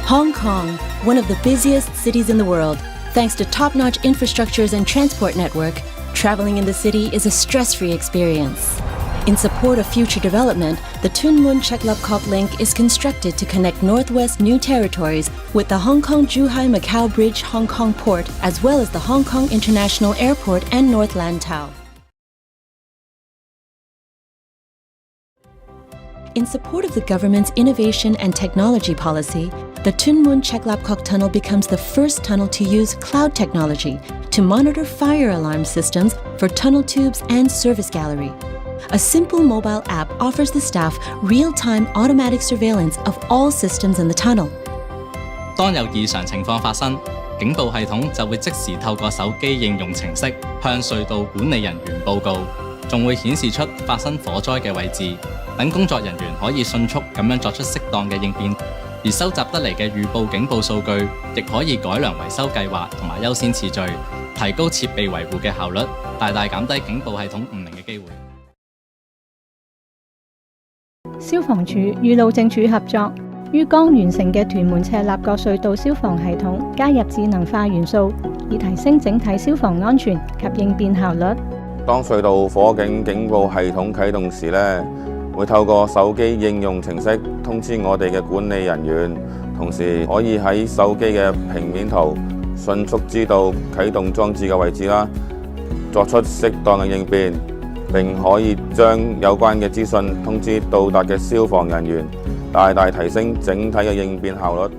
Hong Kong, one of the busiest cities in the world. Thanks to top-notch infrastructures and transport network, traveling in the city is a stress-free experience. In support of future development, the Tuen Mun Chek Lap Kok link is constructed to connect Northwest New Territories with the Hong Kong-Zhuhai-Macau Bridge Hong Kong Port, as well as the Hong Kong International Airport and North Lantau. In support of the government's innovation and technology policy, the Tuen Mun Chek Lap Kok Tunnel becomes the first tunnel to use cloud technology to monitor fire alarm systems for tunnel tubes and service gallery. A simple mobile app offers the staff real-time automatic surveillance of all systems in the tunnel. 當有異常情況發生，警報系統就會即時透過手機應用程式向隧道管理人員報告，仲會顯示出發生火災嘅位置，等工作人員可以迅速咁樣作出適當嘅應變。而收集得嚟嘅預報警報數據，亦可以改良維修計劃同埋優先次序，提高設備維護嘅效率，大大減低警報系統誤鳴嘅機會。消防處與路政署合作，於剛完成嘅屯門赤鱲角隧道消防系統加入智能化元素，以提升整體消防安全及應變效率。當隧道火警警報系統啟動時呢，會透過手機應用程式通知我哋嘅管理人員，同時可以喺手機嘅平面圖迅速知道啟動裝置嘅位置啦，作出適當嘅應變，並可以將有關嘅資訊通知到達嘅消防人員，大大提升整體嘅應變效率。